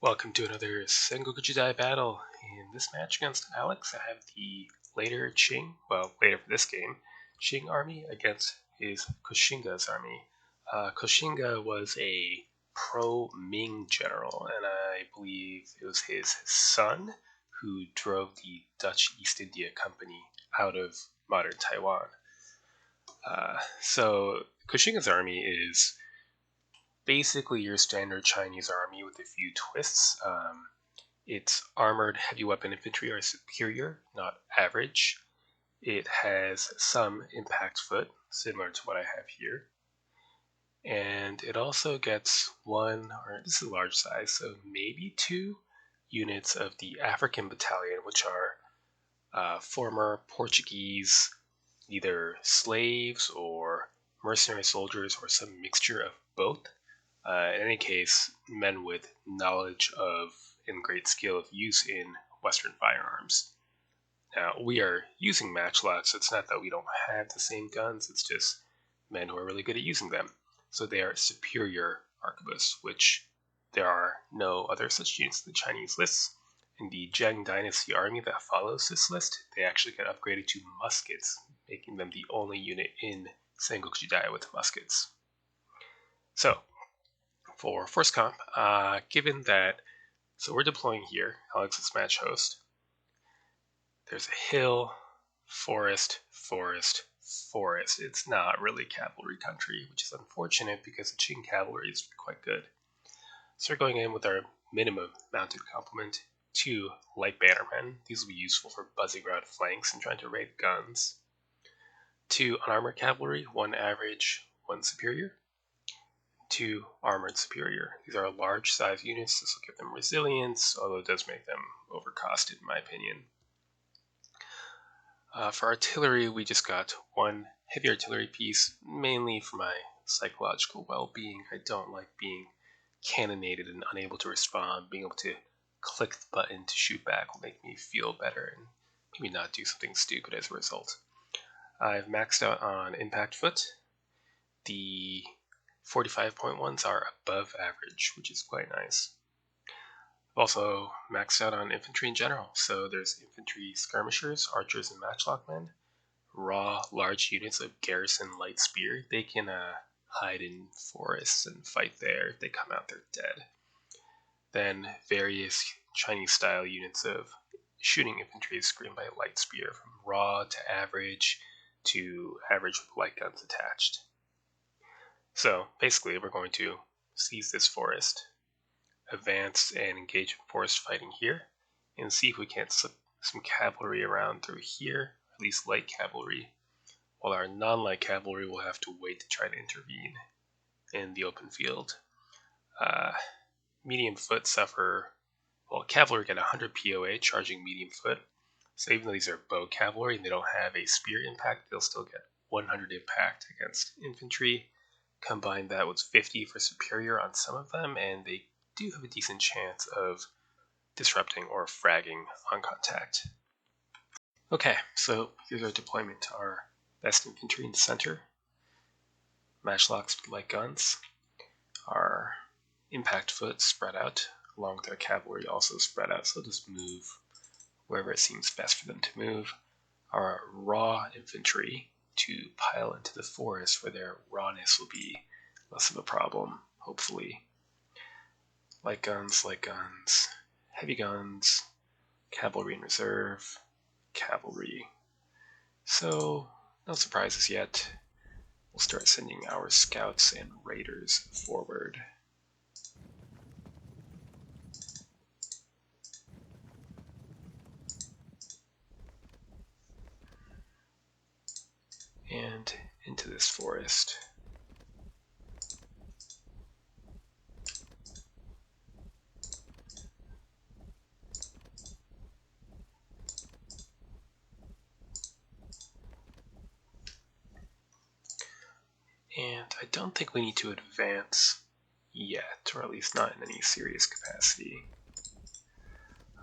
Welcome to another Sengoku Jidai battle. In this match against Alex, I have the later later for this game, Qing army against his Koxinga's army. Koxinga was a pro-Ming general, and I believe it was his son who drove the Dutch East India Company out of modern Taiwan. So Koxinga's army is basically your standard Chinese army with a few twists. Its armored heavy weapon infantry are superior, not average. It has some impact foot, similar to what I have here. And it also gets one, or this is a large size, so maybe two units of the African battalion, which are former Portuguese, either slaves or mercenary soldiers or some mixture of both. In any case, men with knowledge of and great skill of use in Western firearms. Now, we are using matchlocks, so it's not that we don't have the same guns, it's just men who are really good at using them. So they are superior arquebuses, which there are no other such units in the Chinese lists. In the Zheng Dynasty army that follows this list, they actually get upgraded to muskets, making them the only unit in Sengoku Jidai with muskets. So, for first comp, given that, so we're deploying here, Alex is match host. There's a hill, forest, forest, forest. It's not really cavalry country, which is unfortunate because the Qing cavalry is quite good. So we're going in with our minimum mounted complement, 2 light bannermen. These will be useful for buzzing around flanks and trying to raid guns. 2 unarmored cavalry, 1 average, 1 superior. 2 armored superior. These are large size units. This will give them resilience, although it does make them overcosted in my opinion. For artillery, we just got 1 heavy artillery piece, mainly for my psychological well-being. I don't like being cannonaded and unable to respond. Being able to click the button to shoot back will make me feel better and maybe not do something stupid as a result. I've maxed out on impact foot. The 45.1s are above average, which is quite nice. I've also maxed out on infantry in general, so there's infantry skirmishers, archers, and matchlock men. Raw, large units of garrison light spear. They can hide in forests and fight there. If they come out, they're dead. Then various Chinese-style units of shooting infantry screened by light spear, from raw to average with light guns attached. So basically, we're going to seize this forest, advance and engage in forest fighting here, and see if we can't slip some cavalry around through here, at least light cavalry, while our non-light cavalry will have to wait to try to intervene in the open field. Medium foot suffer, well, cavalry get 100 POA charging medium foot, so even though these are bow cavalry and they don't have a spear impact, they'll still get 100 impact against infantry. Combine that with 50 for superior on some of them, and they do have a decent chance of disrupting or fragging on contact. Okay, so here's our deployment. Our best infantry in the center, matchlocks with light guns, our impact foot spread out, along with our cavalry also spread out, so just move wherever it seems best for them to move. Our raw infantry to pile into the forest where their rawness will be less of a problem, hopefully. Light guns, heavy guns, cavalry in reserve, cavalry. So, no surprises yet. We'll start sending our scouts and raiders forward. And into this forest. And I don't think we need to advance yet, or at least not in any serious capacity.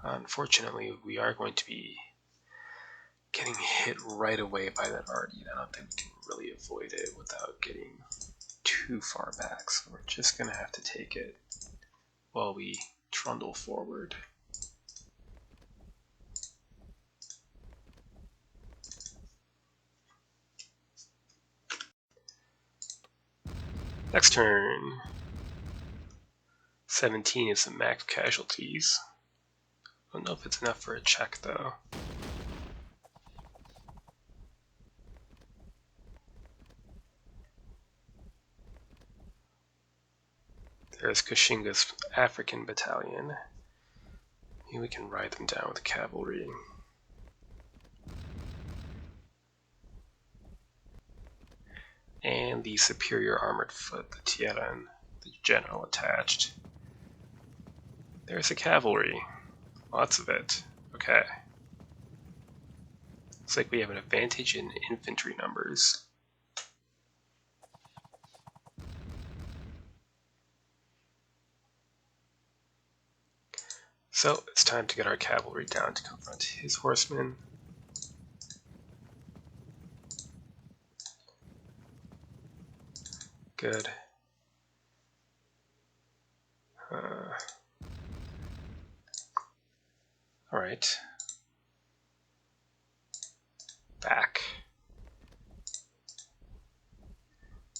Unfortunately, we are going to be getting hit right away by that RD. I don't think we can really avoid it without getting too far back, so we're just going to have to take it while we trundle forward. Next turn. 17 is the max casualties. I don't know if it's enough for a check though. There's Koxinga's African battalion. Maybe we can ride them down with cavalry. And the superior armored foot, the Tiaran, the general attached. There's the cavalry. Lots of it. Okay. Looks like we have an advantage in infantry numbers. So it's time to get our cavalry down to confront his horsemen. Good. Alright. Back.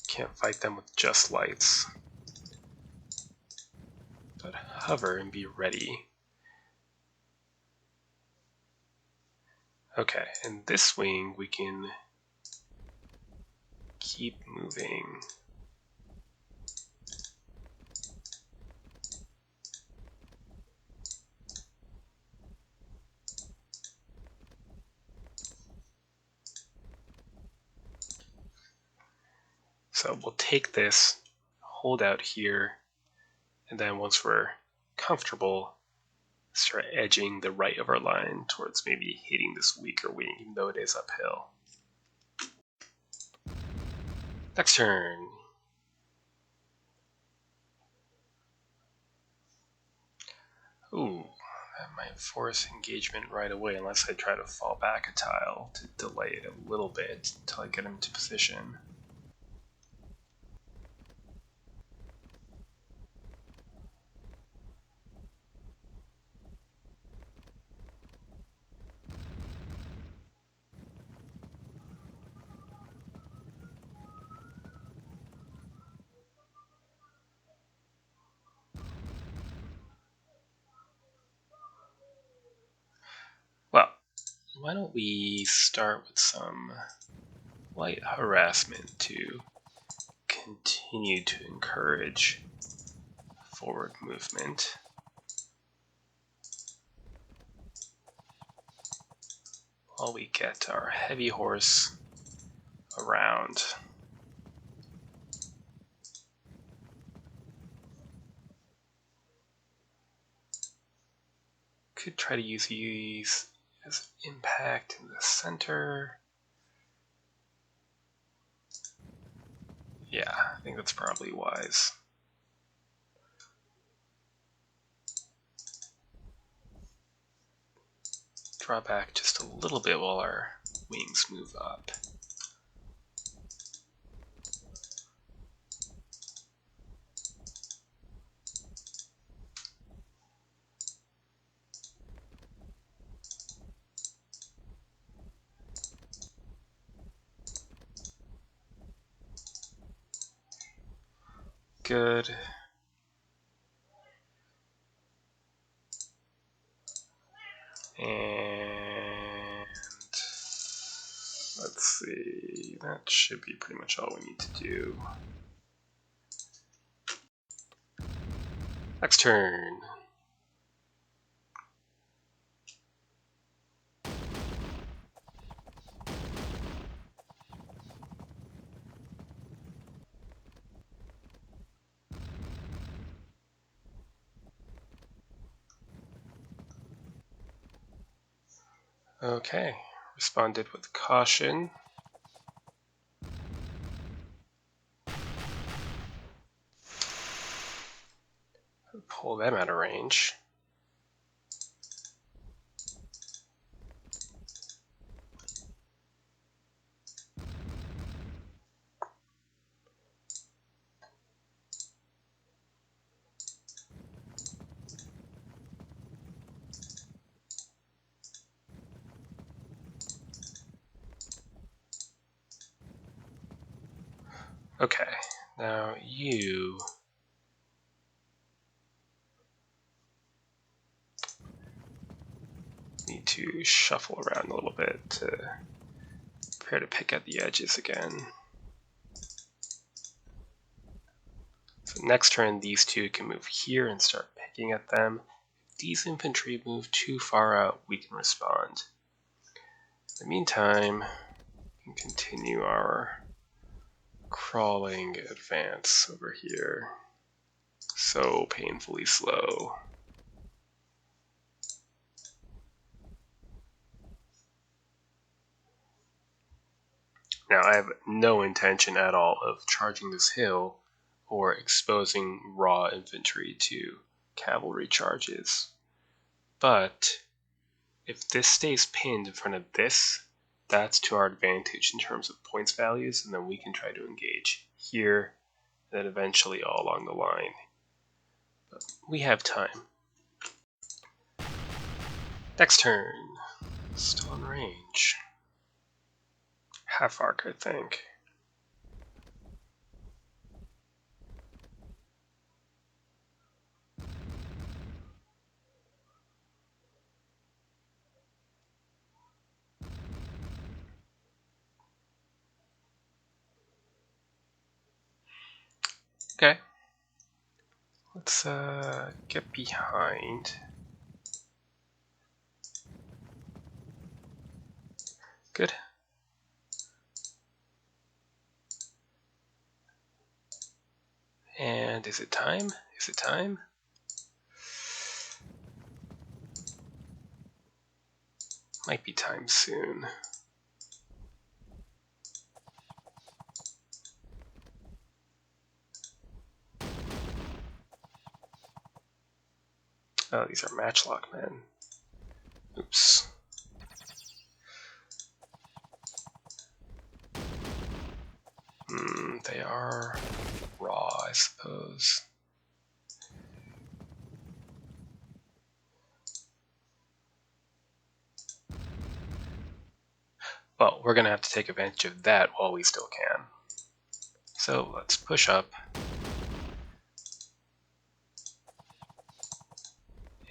Can't fight them with just lights. But hover and be ready. Okay, in this wing we can keep moving. So we'll take this, hold out here, and then once we're comfortable, start edging the right of our line towards maybe hitting this weaker wing, even though it is uphill. Next turn. Ooh, that might force engagement right away unless I try to fall back a tile to delay it a little bit until I get into position. Well, why don't we start with some light harassment to continue to encourage forward movement. While we get our heavy horse around. Could try to use these as impact in the center. Yeah, I think that's probably wise. Draw back just a little bit while our wings move up. Good. And let's see, that should be pretty much all we need to do. Next turn. Okay, responded with caution. Pull them out of range. Okay, now you need to shuffle around a little bit to prepare to pick at the edges again. So next turn, these two can move here and start picking at them. If these infantry move too far out, we can respond. In the meantime, we can continue our crawling advance over here. So painfully slow. Now, I have no intention at all of charging this hill or exposing raw infantry to cavalry charges. But if this stays pinned in front of this, that's to our advantage in terms of points values, and then we can try to engage here, and then eventually all along the line. But we have time. Next turn. Still in range. Half arc, I think. Okay. Let's get behind. Good. And is it time? Is it time? Might be time soon. Oh, these are matchlock men. Oops. They are raw, I suppose. Well, we're going to have to take advantage of that while we still can. So let's push up.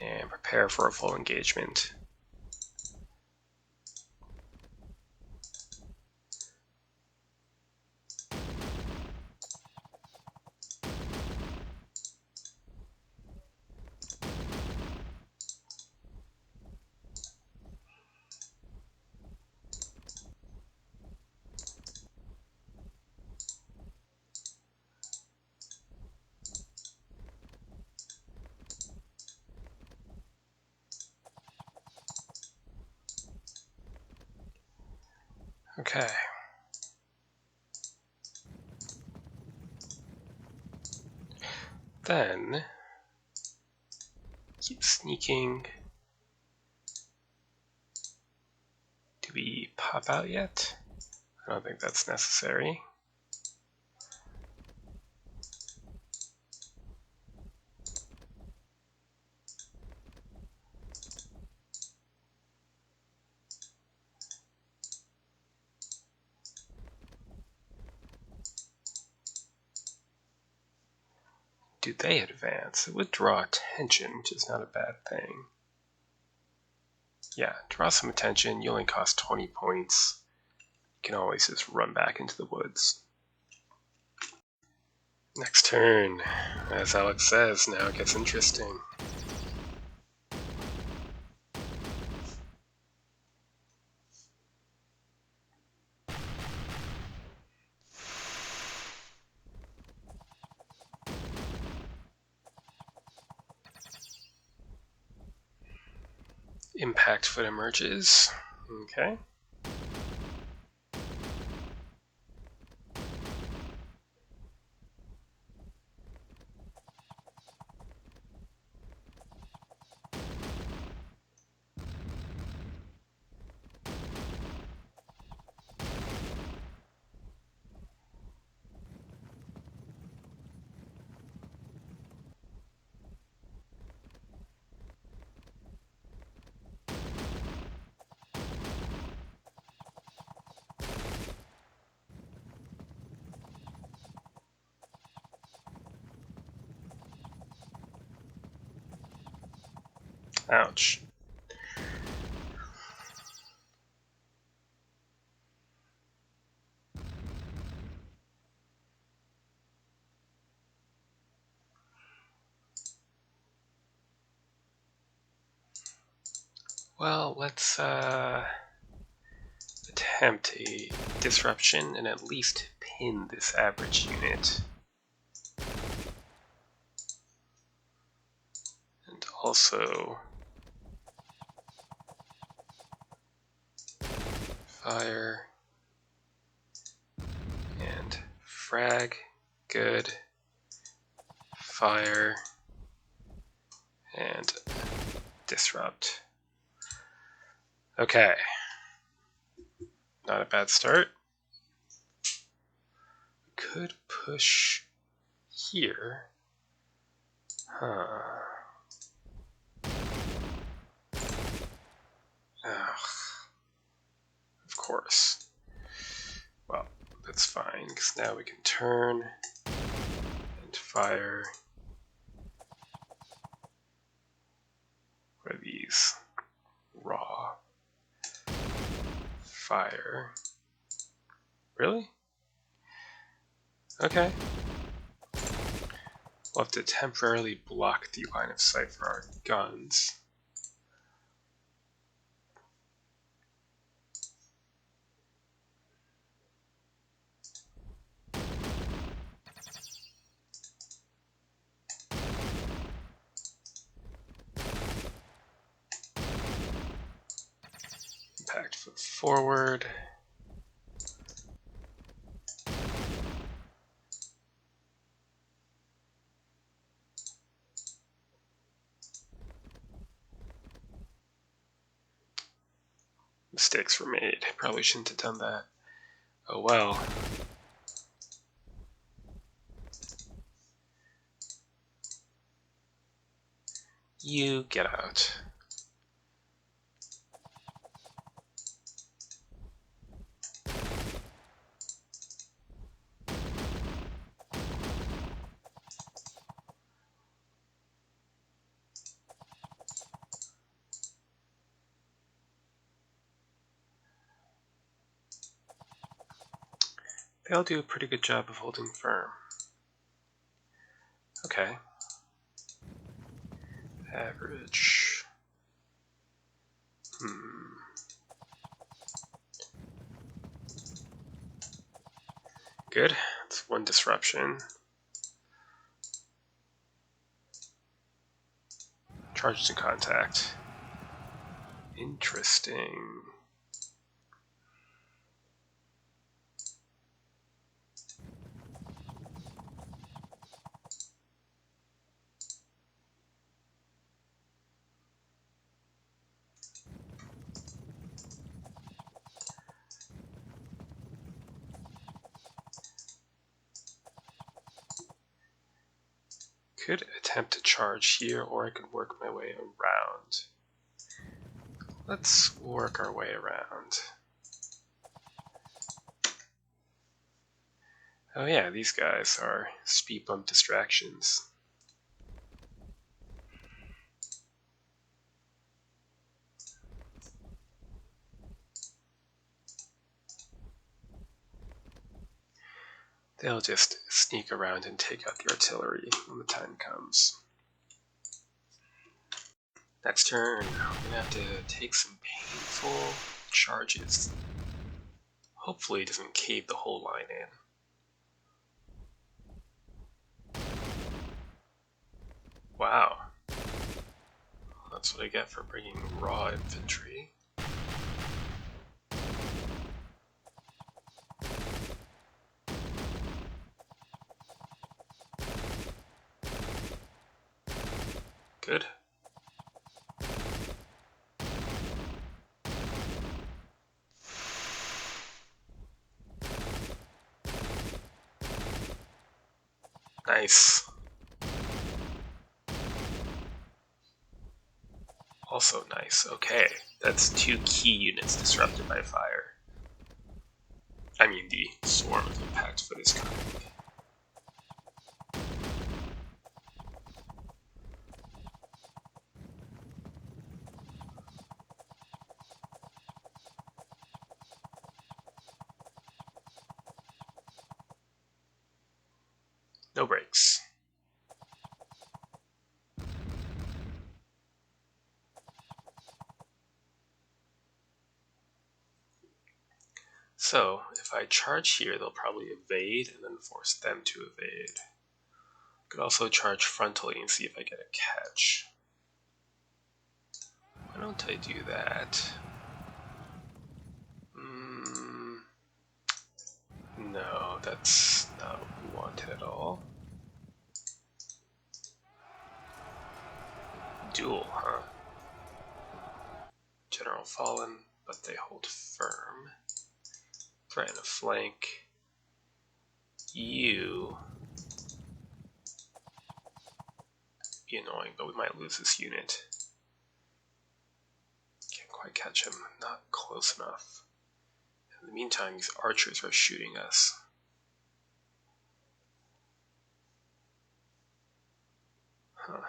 And prepare for a full engagement. Okay. Then keep sneaking. Do we pop out yet? I don't think that's necessary. Do they advance? It would draw attention, which is not a bad thing. Yeah, draw some attention. You only cost 20 points. You can always just run back into the woods. Next turn. As Alex says, now it gets interesting. Impact foot emerges. Okay. Ouch. Well, let's attempt a disruption and at least pin this average unit. And also fire and frag. Good. Fire and disrupt. Okay. Not a bad start. Could push here. Huh. Ugh. Of course. Well, that's fine, because now we can turn and fire. What are these? Raw. Fire. Really? Okay. We'll have to temporarily block the line of sight for our guns. Impact foot forward. Mistakes were made. Probably shouldn't have done that. Oh well. You get out. They'll do a pretty good job of holding firm. Okay. Average. Good. That's one disruption. Charge to contact. Interesting. Could attempt to charge here, or I could work my way around. Let's work our way around. Oh yeah, these guys are speed bump distractions. They'll just sneak around and take out the artillery when the time comes. Next turn, we're gonna have to take some painful charges. Hopefully it doesn't cave the whole line in. Wow. That's what I get for bringing raw infantry. Good. Nice. Also nice. Okay, that's 2 key units disrupted by fire. I mean, the swarm of impact foot is coming. No breaks. So, if I charge here, they'll probably evade and then force them to evade. I could also charge frontally and see if I get a catch. Why don't I do that? No, that's not what we wanted at all. Duel, huh? General fallen, but they hold firm. Threaten a flank. You be annoying, but we might lose this unit. Can't quite catch him, not close enough. In the meantime, these archers are shooting us. Huh.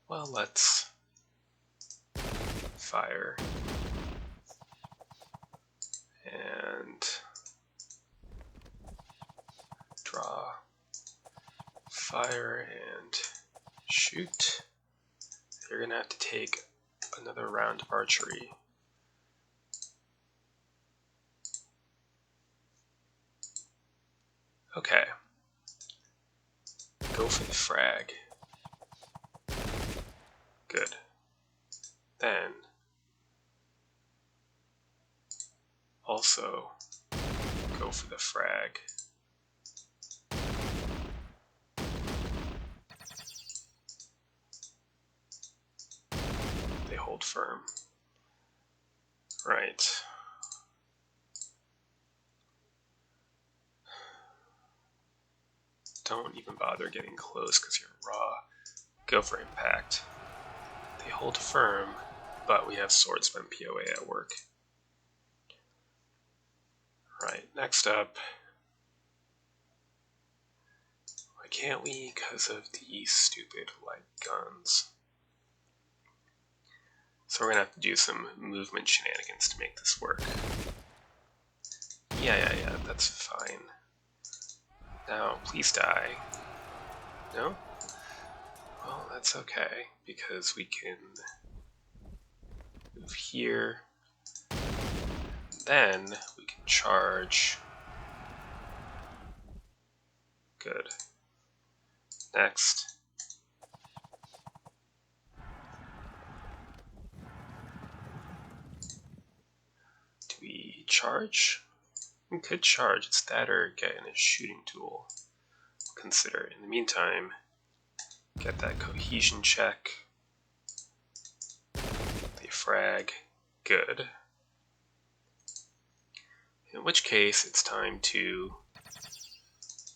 Well, let's fire and draw, fire and shoot. You're gonna have to take another round of archery. Okay. Go for the frag. Good. Then also go for the frag. They hold firm. Right. Don't even bother getting close because you're raw. Go for impact. They hold firm, but we have swordsman POA at work. Right, next up. Why can't we? Because of these stupid light guns. So we're gonna have to do some movement shenanigans to make this work. Yeah, that's fine. Now, please die. No? Well, that's okay, because we can move here. Then we can charge. Good. Next. Do we charge? We could charge. It's that or get in a shooting tool. Consider. In the meantime, get that cohesion check. They frag. Good. In which case, it's time to...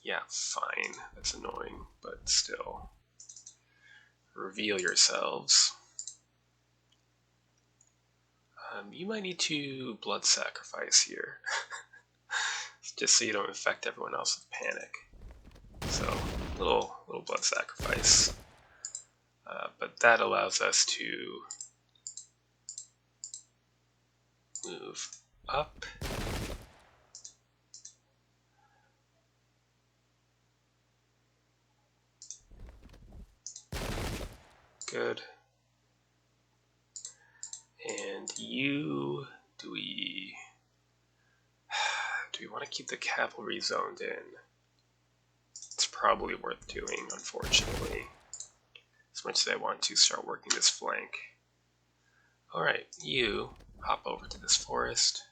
Yeah, fine. That's annoying, but still. Reveal yourselves. You might need to blood sacrifice here. Just so you don't infect everyone else with panic. So, little blood sacrifice. But that allows us to move up. Good. And you, do we want to keep the cavalry zoned in? It's probably worth doing, unfortunately. As much as I want to start working this flank. Alright, you hop over to this forest.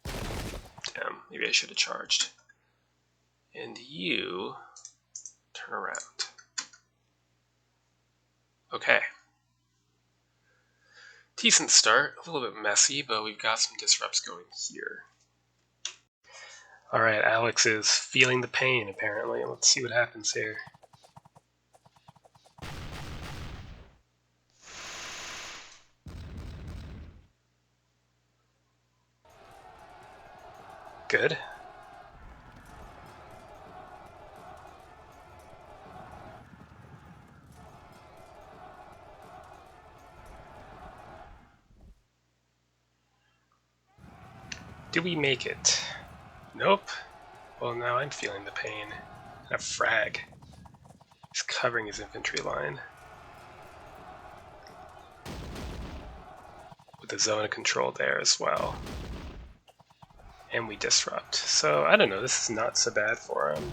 Damn, maybe I should have charged. And you turn around. Okay. Decent start, a little bit messy, but we've got some disrupts going here. Alright, Alex is feeling the pain, apparently. Let's see what happens here. Good. Do we make it? Nope. Well, now I'm feeling the pain. And a frag. He's covering his infantry line. With a zone of control there as well. And we disrupt. So, I don't know, this is not so bad for him.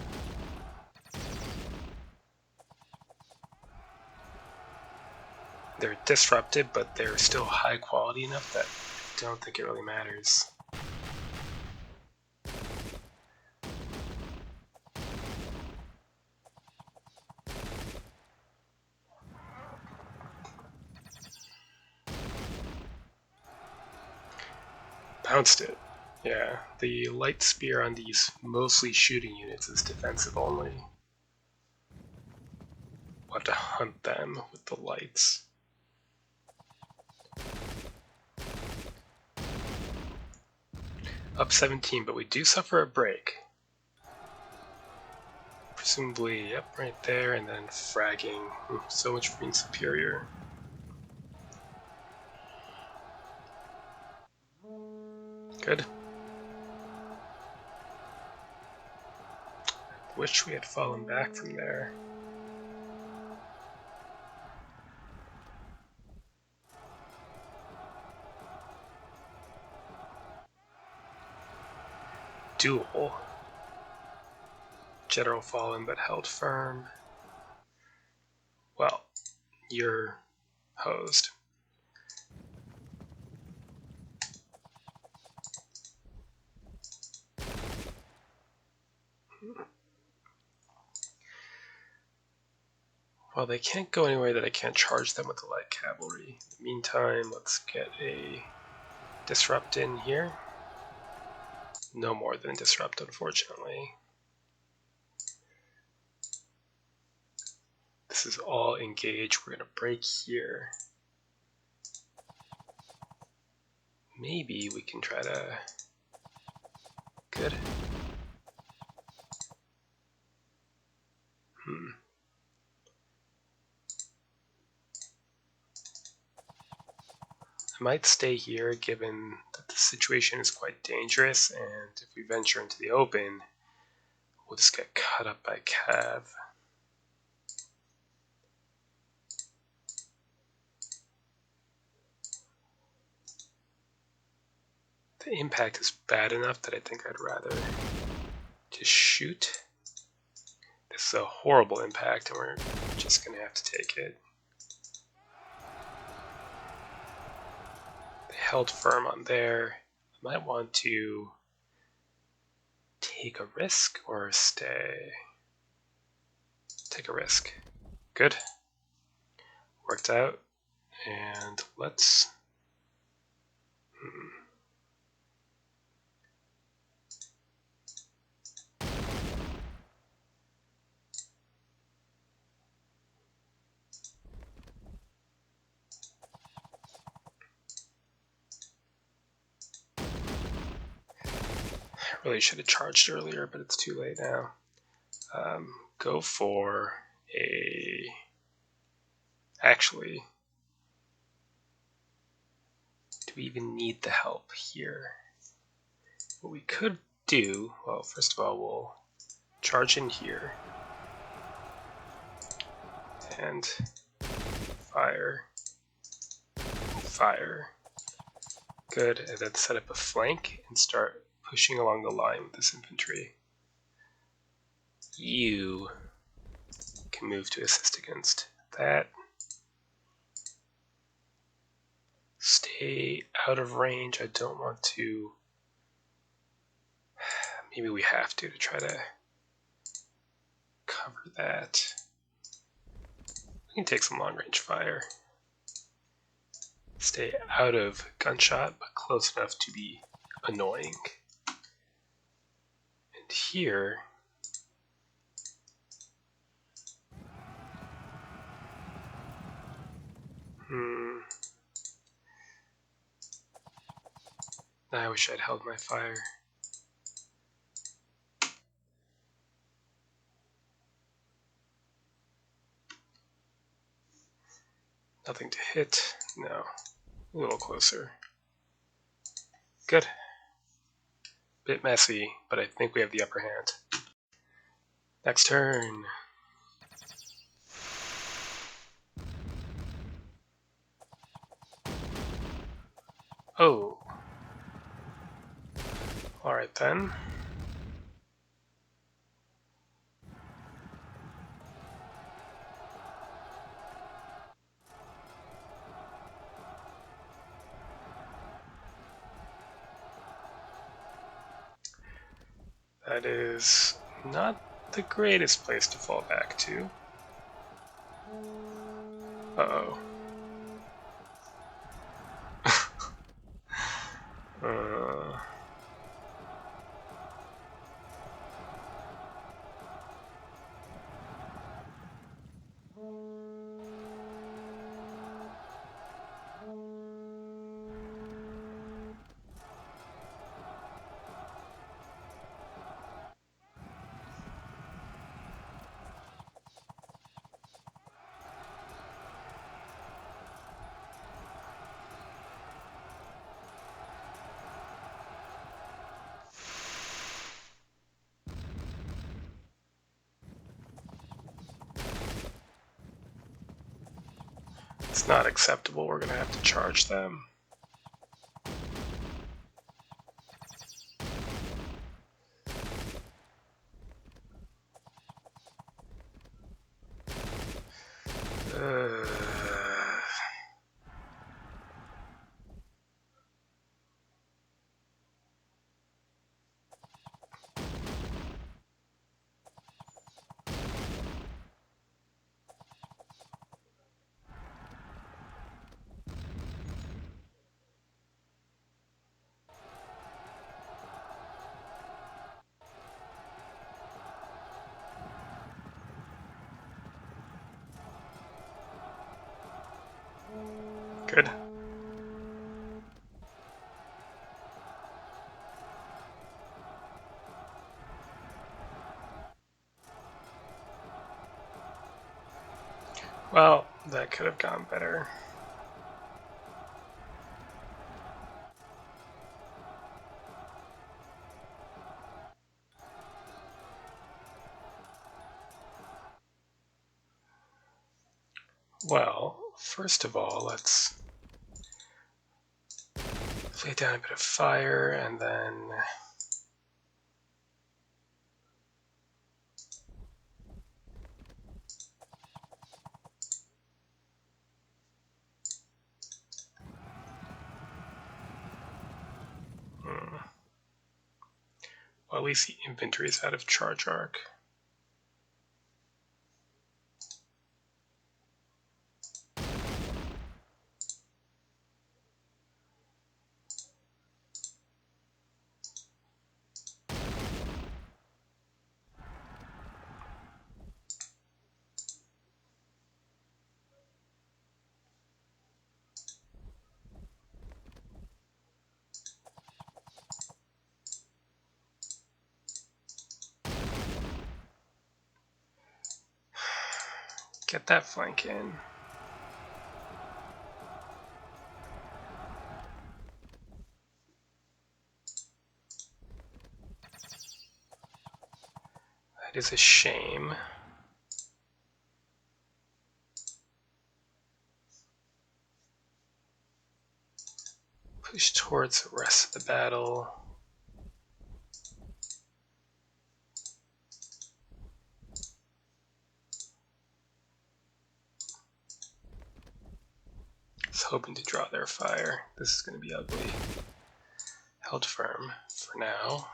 They're disrupted, but they're still high quality enough that I don't think it really matters. Bounced it. Yeah, the light spear on these mostly shooting units is defensive only. We'll have to hunt them with the lights. Up 17, but we do suffer a break. Presumably, yep, right there, and then fragging. So much for being superior. Good. Wish we had fallen back from there. Duel. General fallen but held firm. Well, you're hosed. Well, they can't go anywhere that I can't charge them with the light cavalry. In the meantime, let's get a disrupt in here. No more than a disrupt, unfortunately. This is all engaged. We're going to break here. Maybe we can try to... Good. I might stay here given that the situation is quite dangerous, and if we venture into the open, we'll just get cut up by cav. The impact is bad enough that I think I'd rather just shoot. This is a horrible impact, and we're just going to have to take it. They held firm on there. I might want to take a risk or stay. Take a risk. Good. Worked out. And let's... Really should have charged earlier, but it's too late now. Go for a... Actually, do we even need the help here? What we could do, well, first of all, we'll charge in here. And fire. Fire. Good, and then set up a flank and start pushing along the line with this infantry. You can move to assist against that. Stay out of range. I don't want to... Maybe we have to try to cover that. We can take some long range fire. Stay out of gunshot, but close enough to be annoying. And here... I wish I'd held my fire. Nothing to hit. No. A little closer. Good. Bit messy, but I think we have the upper hand. Next turn. Oh. Alright then. That is not the greatest place to fall back to. Uh-oh. It's not acceptable. We're going to have to charge them. Good. Well, that could have gone better. Well, first of all, let's lay down a bit of fire and then well, at least the inventory is out of charge arc. Get that flank in. That is a shame. Push towards the rest of the battle. Hoping to draw their fire. This is going to be ugly. Held firm for now.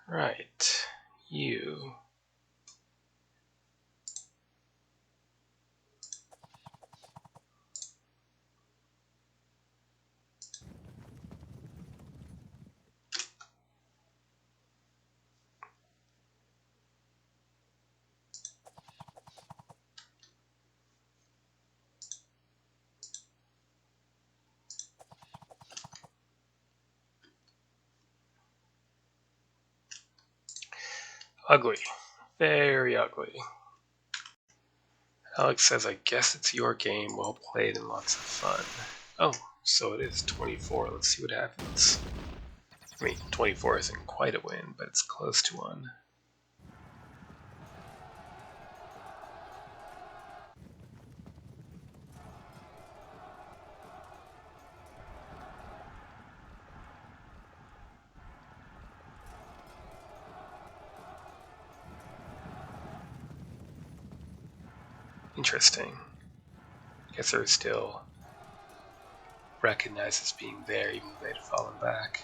Right, you. Ugly. Very ugly. Alex says, I guess it's your game. Well played and lots of fun. Oh, so it is 24. Let's see what happens. I mean, 24 isn't quite a win, but it's close to one. Interesting. Guess they're still recognized as being there, even though they'd fallen back.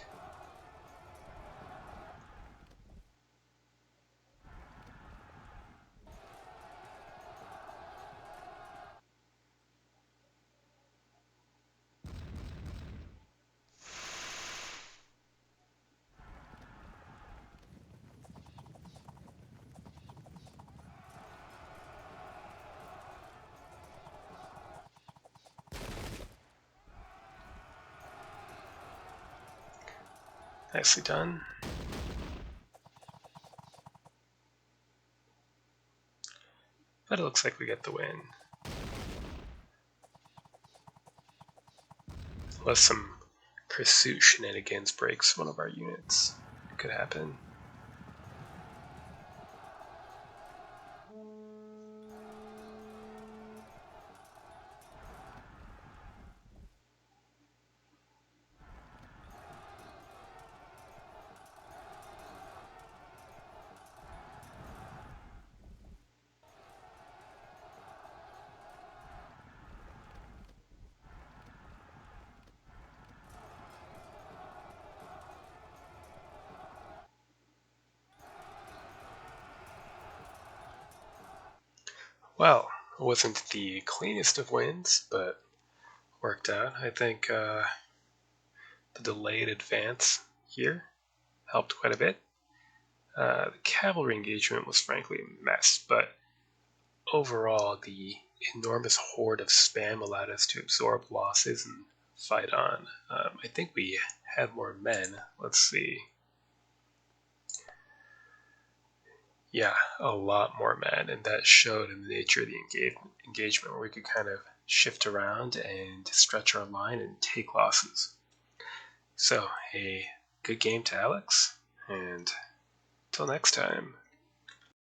Nicely done. But it looks like we get the win. Unless some pursuit shenanigans breaks one of our units. It could happen. Well, it wasn't the cleanest of wins, but worked out. I think the delayed advance here helped quite a bit. The cavalry engagement was frankly a mess, but overall, the enormous horde of spam allowed us to absorb losses and fight on. I think we had more men. Let's see. Yeah, a lot more men, and that showed in the nature of the engagement where we could kind of shift around and stretch our line and take losses. So, a good game to Alex, and till next time.